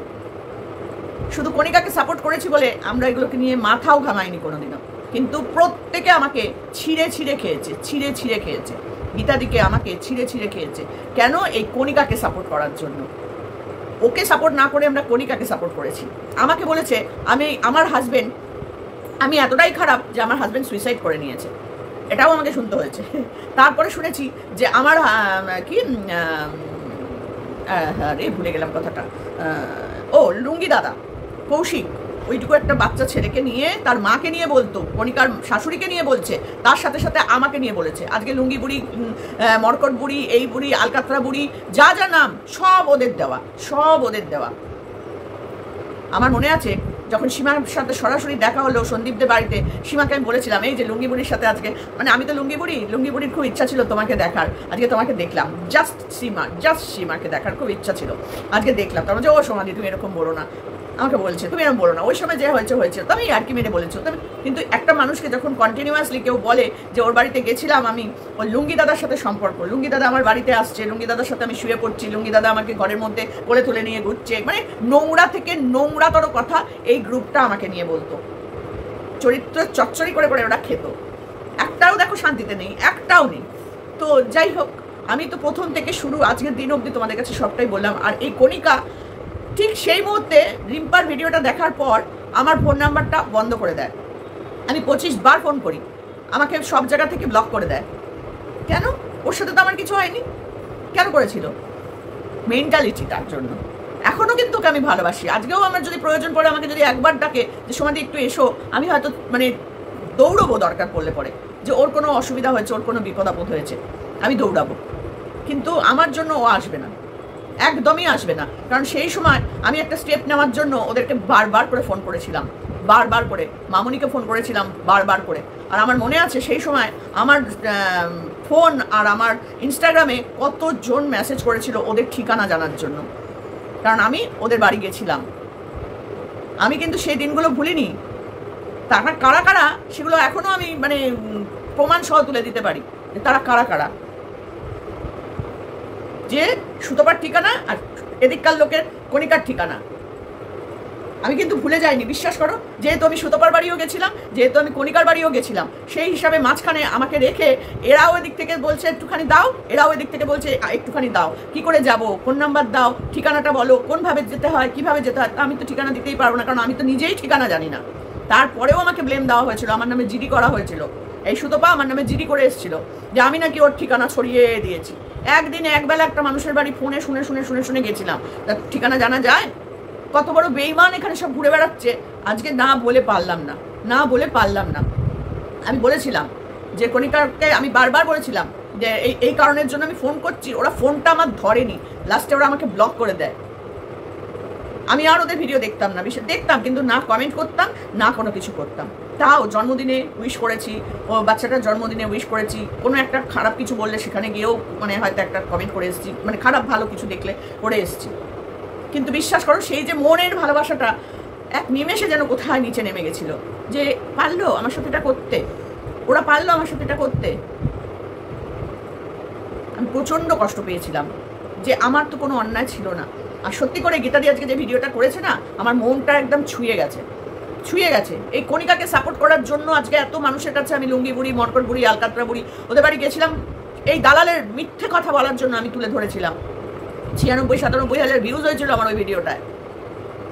A: শুধু কণিকাকে সাপোর্ট করেছি বলে আমরা এগুলোকে নিয়ে মাথাও ঘামাইনি কোনোদিনও। কিন্তু প্রত্যেকে আমাকে ছিঁড়ে খেয়েছে। গীতাদিকে আমাকে ছিঁড়ে খেয়েছে। কেন? এই কণিকাকে সাপোর্ট করার জন্য। ওকে সাপোর্ট না করে আমরা কণিকাকে সাপোর্ট করেছি। আমাকে বলেছে আমার হাজবেন্ড, আমি এতটাই খারাপ যে আমার হাজবেন্ড সুইসাইড করে নিয়েছে, এটাও আমাকে শুনতে হয়েছে। তারপরে শুনেছি যে আমার ভুলে গেলাম কথাটা, লুঙ্গি দাদা কৌশিক ওইটুকু একটা বাচ্চা ছেলেকে নিয়ে তার মাকে নিয়ে বলতো, কণিকার শাশুড়িকে নিয়ে বলছে, তার সাথে সাথে আমাকে নিয়ে বলেছে। আজকে লুঙ্গি বুড়ি, মরকট বুড়ি, এই বুড়ি, আলকাতরা বুড়ি, যা নাম সব ওদের দেওয়া। আমার মনে আছে যখন সীমার সাথে সরাসরি দেখা হলো সন্দীপদের বাড়িতে, সীমাকে আমি বলেছিলাম এই যে লুঙ্গি বুড়ির সাথে আজকে, মানে আমি তো লুঙ্গি বুড়ির খুব ইচ্ছা ছিল তোমাকে দেখার, আজকে তোমাকে দেখলাম। জাস্ট সীমাকে দেখার খুব ইচ্ছা ছিল, আজকে দেখলাম। তার মধ্যে ও সমাধি তুমি এরকম বলো না, আমাকে বলছে তুমি এরকম বলো না, ওই সময় যে হয়েছে তো আমি আর কি মেরে বলেছো। কিন্তু একটা মানুষকে যখন কন্টিনিউয়াসলি কেউ বলে যে ওর বাড়িতে গেছিলাম আমি, ওই লুঙ্গি দাদার সাথে সম্পর্ক, লুঙ্গি দাদা আমার বাড়িতে আসছে, লুঙ্গি দাদার সাথে আমি শুয়ে পড়ছি, লুঙ্গি দাদা আমাকে ঘরের মধ্যে কোলে তুলে নিয়ে ঘুরছে, মানে নোংরা থেকে নোংরাতর কথা এই গ্রুপটা আমাকে নিয়ে বলতো। চরিত্র চচ্চড়ি করে ওরা খেত, একটাও দেখো শান্তিতে নেই, একটাও নেই। তো যাই হোক, আমি তো প্রথম থেকে শুরু আজকের দিন অবধি তোমাদের কাছে সবটাই বললাম। আর এই কণিকা ঠিক সেই মুহূর্তে রিম্পার ভিডিওটা দেখার পর আমার ফোন নাম্বারটা বন্ধ করে দেয়। আমি 25 বার ফোন করি, আমাকে সব জায়গা থেকে ব্লক করে দেয়। কেন? ওর সাথে তো আমার কিছু হয়নি। কেন করেছিল? মেন্টালিটি, তার জন্য। এখনও কিন্তু ওকে আমি ভালোবাসি। আজকেও আমার যদি প্রয়োজন পড়ে, আমাকে যদি একবার ডাকে যে সমাধি একটু এসো, আমি হয়তো মানে দৌড়বো দরকার পড়লে পরে, যে ওর কোনো অসুবিধা হয়েছে, ওর কোনো বিপদ আপদ হয়েছে, আমি দৌড়াবো। কিন্তু আমার জন্য ও আসবে না, একদমই আসবে না। কারণ সেই সময় আমি একটা স্টেপ নেওয়ার জন্য ওদেরকে বারবার করে ফোন করেছিলাম, বারবার করে মামুনিকে ফোন করেছিলাম, বারবার করে। আর আমার মনে আছে সেই সময় আমার ফোন আর আমার ইনস্টাগ্রামে কতজন মেসেজ করেছিল ওদের ঠিকানা জানার জন্য, কারণ আমি ওদের বাড়ি গেছিলাম। আমি কিন্তু সেই দিনগুলো ভুলিনি। তারা কারা কারা সেগুলো এখনও আমি মানে প্রমাণ সহ তুলে দিতে পারি যে তারা কারা কারা। যে সুতপার ঠিকানা আর এদিককার লোকের কণিকার ঠিকানা আমি কিন্তু ভুলে যাইনি, বিশ্বাস করো। যেহেতু আমি সুতপার বাড়িও গেছিলাম, যেহেতু আমি কণিকার বাড়িও গেছিলাম, সেই হিসাবে মাঝখানে আমাকে রেখে এরাও এদিক থেকে বলছে একটুখানি দাও, এরাও এদিক থেকে বলছে একটুখানি দাও। কি করে যাব? ফোন নাম্বার দাও, ঠিকানাটা বলো, কোনভাবে যেতে হয়, কিভাবে যেতে হয়। আমি তো ঠিকানা দিতেই পারবো না, কারণ আমি তো নিজেই ঠিকানা জানি না। তারপরেও আমাকে ব্লেম দেওয়া হয়েছিল, আমার নামে জিডি করা হয়েছিল। এই সুতপা আমার নামে জিডি করে এসেছিল যে আমি নাকি ওর ঠিকানা ছড়িয়ে দিয়েছি। একদিনে একবেলা একটা মানুষের বাড়ি ফোনে শুনে গেছিলাম, তার ঠিকানা জানা যায়? কত বড় বেইমান এখানে সব ঘুরে বেড়াচ্ছে। আজকে না বলে পারলাম না। আমি বলেছিলাম যে কণিকাকে আমি বারবার বলেছিলাম যে এই কারণের জন্য আমি ফোন করছি, ওরা ফোনটা আমার ধরেনি, লাস্টে ওরা আমাকে ব্লক করে দেয়। আমি আর ওদের ভিডিও দেখতাম না, দেখতাম কিন্তু না কমেন্ট করতাম, না কোনো কিছু করতাম। তাও জন্মদিনে উইশ করেছি, ও বাচ্চাটার জন্মদিনে উইশ করেছি, কোনো একটা খারাপ কিছু বললে সেখানে গিয়েও মানে হয়তো একটা কমেন্ট করে এসেছি, মানে খারাপ ভালো কিছু দেখলে করে এসেছি। কিন্তু বিশ্বাস করো, সেই যে মনের ভালোবাসাটা এক নিমেষে যেন কোথায় নিচে নেমে গেছিল, যে পারলো আমার সাথে এটা করতে, ওরা পারলো আমার সাথে এটা করতে। আমি প্রচণ্ড কষ্ট পেয়েছিলাম যে আমার তো কোনো অন্যায় ছিল না। আর সত্যি করে গীতাদি আজকে যে ভিডিওটা করেছে না, আমার মনটা একদম ছুঁয়ে গেছে। এই কণিকাকে সাপোর্ট করার জন্য আজকে এত মানুষের কাছে আমি লুঙ্গি বুড়ি, মরকট বুড়ি, আলকাতরা বুড়ি, ওদের বাড়ি গেছিলাম। এই দালালের মিথ্যে কথা বলার জন্য আমি তুলে ধরেছিলাম। 96-97 হাজার ভিউজ হয়েছিল আমার ওই ভিডিওটায়।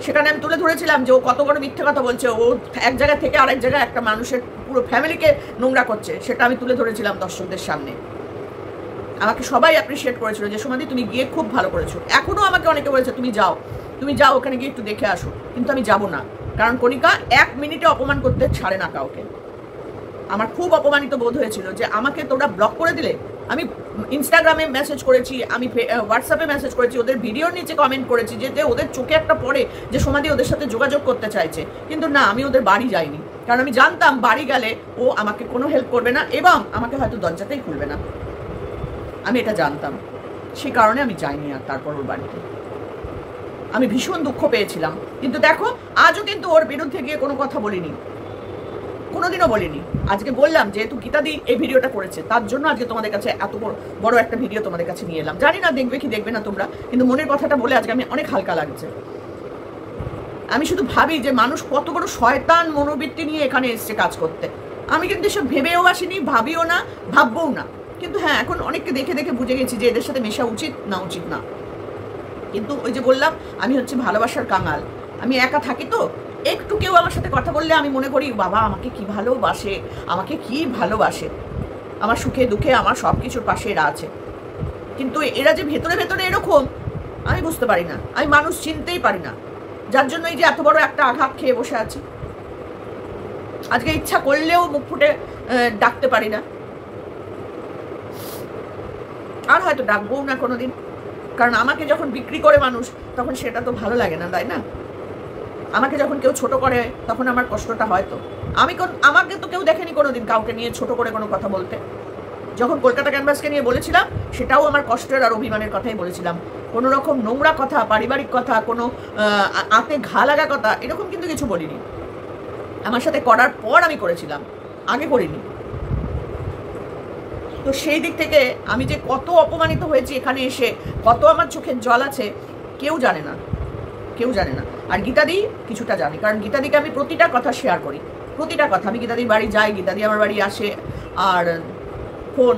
A: সেখানে আমি তুলে ধরেছিলাম যে ও কত বড় মিথ্যে কথা বলছে, ও এক জায়গা থেকে আরেক জায়গায় একটা মানুষের পুরো ফ্যামিলিকে নোংরা করছে, সেটা আমি তুলে ধরেছিলাম দর্শকদের সামনে। আমাকে সবাই অ্যাপ্রিসিয়েট করেছিল যে সমাধি তুমি গিয়ে খুব ভালো করেছো। এখনও আমাকে অনেকে বলেছে তুমি যাও ওখানে গিয়ে একটু দেখে আসো, কিন্তু আমি যাব না। কারণ কণিকা 1 মিনিটে অপমান করতে ছাড়ে না কাউকে। আমার খুব অপমানিত বোধ হয়েছিল যে আমাকে তোরা ব্লক করে দিলে। আমি ইনস্টাগ্রামে মেসেজ করেছি, আমি হোয়াটসঅ্যাপে মেসেজ করেছি, ওদের ভিডিওর নিচে কমেন্ট করেছি যে ওদের চোখে একটা পড়ে যে সমাধি ওদের সাথে যোগাযোগ করতে চাইছে, কিন্তু না, আমি ওদের বাড়ি যাইনি। কারণ আমি জানতাম বাড়ি গেলে ও আমাকে কোনো হেল্প করবে না এবং আমাকে হয়তো দরজাতেই খুলবে না। আমি এটা জানতাম, সেই কারণে আমি যাইনি আর তারপর ওর বাড়িতে। আমি ভীষণ দুঃখ পেয়েছিলাম, কিন্তু দেখো আজও কিন্তু ওর বিরুদ্ধে গিয়ে কোনো কথা বলিনি, কোনোদিনও বলিনি। আজকে বললাম যেহেতু গীতাদি এই ভিডিওটা করেছে, তার জন্য আজকে তোমাদের কাছে এত বড় একটা ভিডিও তোমাদের কাছে নিয়ে এলাম। জানি না দেখবে কি দেখবে না তোমরা, কিন্তু মনের কথাটা বলে আজকে আমি অনেক হালকা লাগছে। আমি শুধু ভাবি যে মানুষ কত বড় শয়তান মনোবৃত্তি নিয়ে এখানে এসছে কাজ করতে। আমি কিন্তু এসব ভেবেও আসিনি, ভাবিও না, ভাববও না। কিন্তু হ্যাঁ, এখন অনেককে দেখে দেখে বুঝে গেছি যে এদের সাথে মেশা উচিত না। কিন্তু ওই যে বললাম, আমি হচ্ছে ভালোবাসার কাঙাল। আমি একা থাকি তো, একটু কেউ আমার সাথে কথা বললে আমি মনে করি বাবা আমাকে কি ভালোবাসে, আমার সুখে দুঃখে আমার সব কিছুর পাশে এরা আছে। কিন্তু এরা যে ভেতরে ভেতরে এরকম আমি বুঝতে পারি না, আমি মানুষ চিনতেই পারি না। যার জন্য এই যে এত বড় একটা আঘাত খেয়ে বসে আছি। আজকে ইচ্ছা করলেও মুখ ফুটে ডাকতে পারি না, আর হয়তো ডাকবও না কোনোদিন। কারণ আমাকে যখন বিক্রি করে মানুষ, তখন সেটা তো ভালো লাগে না, তাই না? আমাকে যখন কেউ ছোট করে তখন আমার কষ্টটা হয়তো, আমাকে তো কেউ দেখেনি কোনোদিন কাউকে নিয়ে ছোট করে কোনো কথা বলতে। যখন কলকাতা ক্যানভাসকে নিয়ে বলেছিলাম, সেটাও আমার কষ্টের আর অভিমানের কথাই বলেছিলাম। কোনো রকম নোংরা কথা, পারিবারিক কথা, কোনো আতে ঘা লাগা কথা, এরকম কিন্তু কিছু বলিনি। আমার সাথে করার পর আমি করেছিলাম, আগে করিনি। তো সেই দিক থেকে আমি যে কত অপমানিত হয়েছি এখানে এসে, কত আমার চোখের জল আছে, কেউ জানে না। আর গীতাদি কিছুটা জানে, কারণ গীতাদিকে আমি প্রতিটা কথা শেয়ার করি, প্রতিটা কথা। আমি গীতাদির বাড়ি যাই, গীতাদি আমার বাড়ি আসে, আর ফোন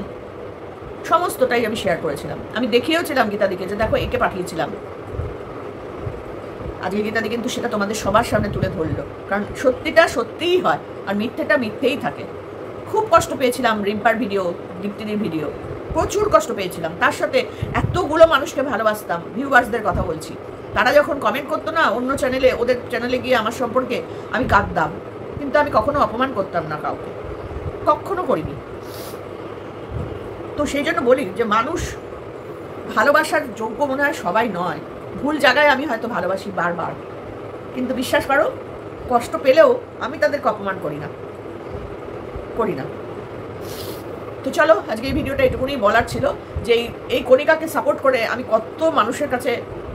A: সমস্তটাই আমি শেয়ার করেছিলাম। আমি দেখিয়েওছিলাম গীতাদিকে যে দেখো একে পাঠিয়েছিলাম। আজকে গীতাদি কিন্তু সেটা তোমাদের সবার সামনে তুলে ধরলো, কারণ সত্যিটা সত্যিই হয় আর মিথ্যেটা মিথ্যেই থাকে। খুব কষ্ট পেয়েছিলাম রিম্পার ভিডিও, দীপ্তিদির ভিডিও, প্রচুর কষ্ট পেয়েছিলাম। তার সাথে এতগুলো মানুষকে ভালোবাসতাম, ভিউয়ার্সদের কথা বলছি। তারা যখন কমেন্ট করতো না অন্য চ্যানেলে, ওদের চ্যানেলে গিয়ে আমার সম্পর্কে, আমি কাঁদতাম, কিন্তু আমি কখনো অপমান করতাম না কাউকে, কখনো করিনি। তো সেই জন্য বলি যে মানুষ ভালোবাসার যোগ্য মনে হয় সবাই নয়। ভুল জায়গায় আমি হয়তো ভালোবাসি বারবার, কিন্তু বিশ্বাস করো কষ্ট পেলেও আমি তাদেরকে অপমান করি না। তো চলো, আজকে এই ভিডিওটা এটুকুনি বলার ছিল যে এই কণিকাকে সাপোর্ট করে আমি কত মানুষের কাছে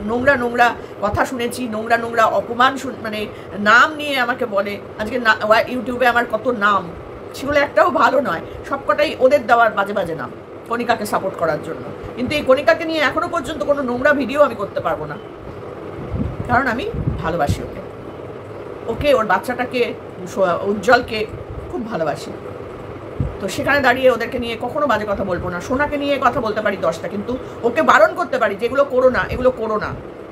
A: নোংরা কথা শুনেছি, নোংরা অপমান মানে নাম নিয়ে আমাকে বলে। আজকে ইউটিউবে আমার কত নাম, সেগুলো একটাও ভালো নয়, সবকটাই ওদের দেওয়ার বাজে নাম কণিকাকে সাপোর্ট করার জন্য। কিন্তু এই কণিকাকে নিয়ে এখনো পর্যন্ত কোনো নোংরা ভিডিও আমি করতে পারবো না, কারণ আমি ভালোবাসি ওকে, ওর বাচ্চাটাকে, উজ্জ্বলকে খুব ভালোবাসি। তো সেখানে দাঁড়িয়ে ওদেরকে নিয়ে কখনো বাজে কথা বলবো না। সোনাকে নিয়ে কথা বলতে পারি 10টা, কিন্তু ওকে বারণ করতে পারি যে এগুলো করো না,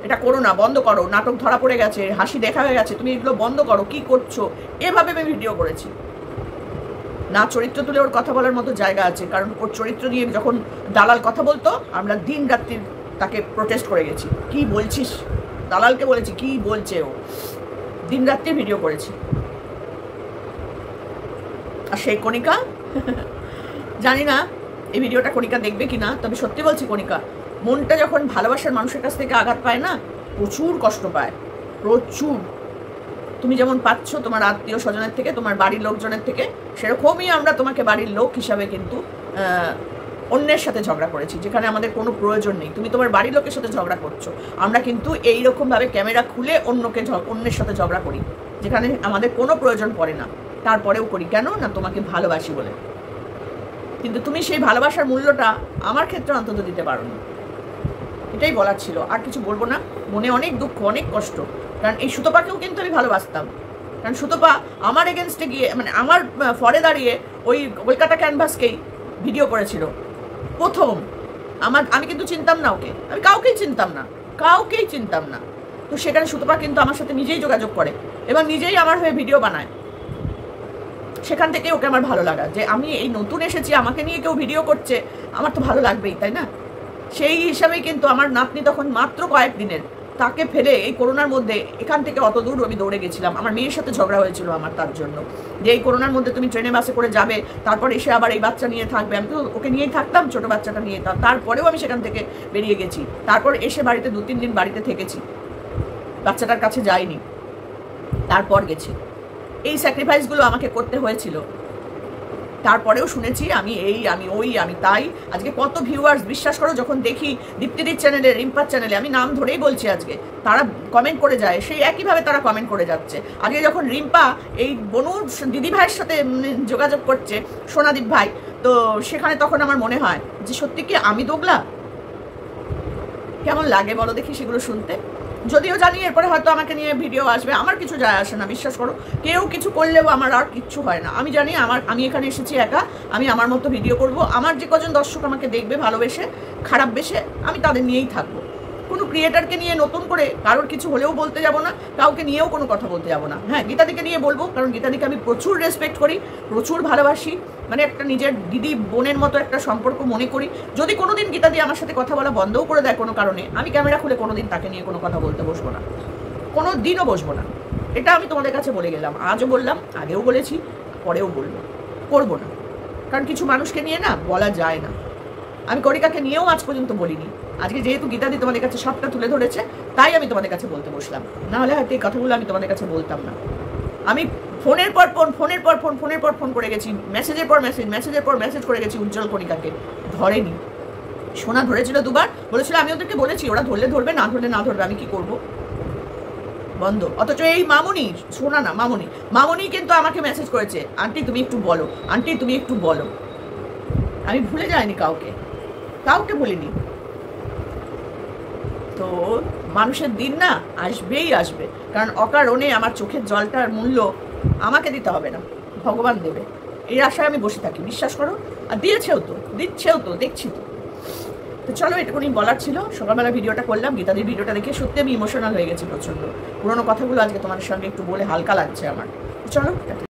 A: এটা করো না, বন্ধ করো, নাটক ধরা পড়ে গেছে, হাসি দেখা হয়ে গেছে, তুমি এগুলো বন্ধ করো, কি করছো, এভাবে আমি ভিডিও করেছি না। চরিত্র তুলে ওর কথা বলার মতো জায়গা আছে, কারণ ওর চরিত্র নিয়ে যখন দালাল কথা বলতো, আমরা দিন রাত্রি তাকে প্রোটেস্ট করে গেছি। কি বলছিস, দালালকে বলেছি কি বলছে ও, দিন রাত্রি ভিডিও করেছি। আর সেই কণিকা জানি না এই ভিডিওটা কণিকা দেখবে কিনা, তবে সত্যি বলছি কণিকা, মনটা যখন ভালোবাসার মানুষের কাছ থেকে আঘাত পায় না, প্রচুর কষ্ট পায়, প্রচুর। তুমি যেমন পাচ্ছ তোমার আত্মীয় স্বজনের থেকে, তোমার বাড়ির লোকজনের থেকে, সেরকমই আমরা তোমাকে বাড়ির লোক হিসাবে কিন্তু অন্যের সাথে ঝগড়া করেছি, যেখানে আমাদের কোনো প্রয়োজন নেই। তুমি তোমার বাড়ির লোকের সাথে ঝগড়া করছো, আমরা কিন্তু এইরকমভাবে ক্যামেরা খুলে অন্যের সাথে ঝগড়া করি, যেখানে আমাদের কোনো প্রয়োজন পড়ে না, তারপরেও করি। কেন না? তোমাকে ভালোবাসি বলে। কিন্তু তুমি সেই ভালোবাসার মূল্যটা আমার ক্ষেত্রে অন্তত দিতে পারো না। এটাই বলার ছিল, আর কিছু বলবো না। মনে অনেক দুঃখ, অনেক কষ্ট, কারণ এই সুতপাকেও কিন্তু আমি ভালোবাসতাম। কারণ সুতপা আমার এগেনস্টে গিয়ে, মানে আমার ফরে দাঁড়িয়ে ওই কলকাতা ক্যানভাসকেই ভিডিও করেছিল প্রথম। আমি কিন্তু চিনতাম না ওকে, আমি কাউকেই চিনতাম না। তো সেখানে সুতপা কিন্তু আমার সাথে নিজেই যোগাযোগ করে এবং নিজেই আমার হয়ে ভিডিও বানায়। সেখান থেকে ওকে আমার ভালো লাগা, যে আমি এই নতুন এসেছি, আমাকে নিয়ে কেউ ভিডিও করছে, আমার তো ভালো লাগবেই, তাই না? সেই হিসাবেই কিন্তু আমার নাতনি তখন মাত্র কয়েকদিনের, তাকে ফেলে এই করোনার মধ্যে এখান থেকে অত দূর আমি দৌড়ে গেছিলাম। আমার মেয়ের সাথে ঝগড়া হয়েছিল আমার তার জন্য, যে এই করোনার মধ্যে তুমি ট্রেনে বাসে করে যাবে, তারপর এসে আবার এই বাচ্চা নিয়ে থাকবে। আমি তো ওকে নিয়েই থাকতাম, ছোটো বাচ্চাটা নিয়ে। তারপরেও আমি সেখান থেকে বেরিয়ে গেছি। তারপর এসে বাড়িতে 2-3 দিন বাড়িতে থেকেছি, বাচ্চাটার কাছে যাইনি, তারপর গেছি। এই স্যাক্রিফাইসগুলো আমাকে করতে হয়েছিল। তারপরেও শুনেছি আমি এই, আমি ওই, আমি তাই। আজকে কত ভিউয়ার্স, বিশ্বাস করো, যখন দেখি দীপ্তিদির চ্যানেলে, রিম্পার চ্যানেলে, আমি নাম ধরেই বলছি আজকে, তারা কমেন্ট করে যায়, সেই একইভাবে তারা কমেন্ট করে যাচ্ছে। আজকে যখন রিম্পা এই বনুর দিদি ভাইয়ের সাথে যোগাযোগ করছে, সোনাদীপ ভাই, তো সেখানে তখন আমার মনে হয় যে সত্যি কি আমি দোগলা? কেমন লাগে বলো দেখি সেগুলো শুনতে। যদিও জানি এরপরে হয়তো আমাকে নিয়ে ভিডিও আসবে, আমার কিছু যায় আসে না, বিশ্বাস করো। কেউ কিছু করলেও আমার আর কিচ্ছু হয় না। আমি জানি আমি এখানে এসেছি একা, আমি আমার মতো ভিডিও করব। আমার যে কজন দর্শক আমাকে দেখবে ভালোবেসে, খারাপ বেসে, আমি তাদের নিয়েই থাকবো। কোনো ক্রিয়েটারকে নিয়ে নতুন করে কারোর কিছু হলেও বলতে যাব না, কাউকে নিয়েও কোনো কথা বলতে যাব না। হ্যাঁ, গীতাদিকে নিয়ে বলবো, কারণ গীতাদিকে আমি প্রচুর রেসপেক্ট করি, প্রচুর ভালোবাসি, মানে একটা নিজের দিদি বোনের মতো একটা সম্পর্ক মনে করি। যদি কোনোদিন গীতাদি আমার সাথে কথা বলা বন্ধও করে দেয় কোনো কারণে, আমি ক্যামেরা খুলে কোনোদিন তাকে নিয়ে কোনো কথা বলতে বসবো না, কোনো দিনও বসবো না। এটা আমি তোমাদের কাছে বলে গেলাম, আজও বললাম, আগেও বলেছি, পরেও বলবো, করবো না। কারণ কিছু মানুষকে নিয়ে না বলা যায় না। আমি করিকাকে নিয়েও আজ পর্যন্ত বলিনি। আজকে যেহেতু গীতাদি তোমাদের কাছে সবটা তুলে ধরেছে, তাই আমি তোমাদের কাছে বলতে বসলাম, না হলে হয়তো এই কথাগুলো আমি তোমাদের কাছে বলতাম না। আমি ফোনের পর ফোন করে গেছি, মেসেজের পর মেসেজ করে গেছি উজ্জ্বল কণিকাকে, ধরেনি। সোনা ধরেছিল 2বার, বলেছিল আমি ওদেরকে বলেছি ওরা ধরলে ধরবে, না ধরলে না ধরবে, আমি কি করব? বন্ধ। অথচ এই মামুনি, সোনা না, মামুনি কিন্তু আমাকে মেসেজ করেছে, আন্টি তুমি একটু বলো। আমি ভুলে যাইনি কাউকে বলিনি। তো মানুষের দিন না আসবেই আসবে, কারণ অকারণে আমার চোখের জলটার মূল্য আমাকে দিতে হবে না, ভগবান দেবে, এই আশায় আমি বসে থাকি, বিশ্বাস করো। আর দিচ্ছেও তো, দেখছি তো চলো, এটুকুনি বলার ছিল। সকালবেলা ভিডিওটা করলাম, গীতাদির ভিডিওটা দেখে সত্যি আমি ইমোশনাল হয়ে গেছি প্রচণ্ড। পুরোনো কথাগুলো আজকে তোমাদের সঙ্গে একটু বলে হালকা লাগছে আমার। চলো।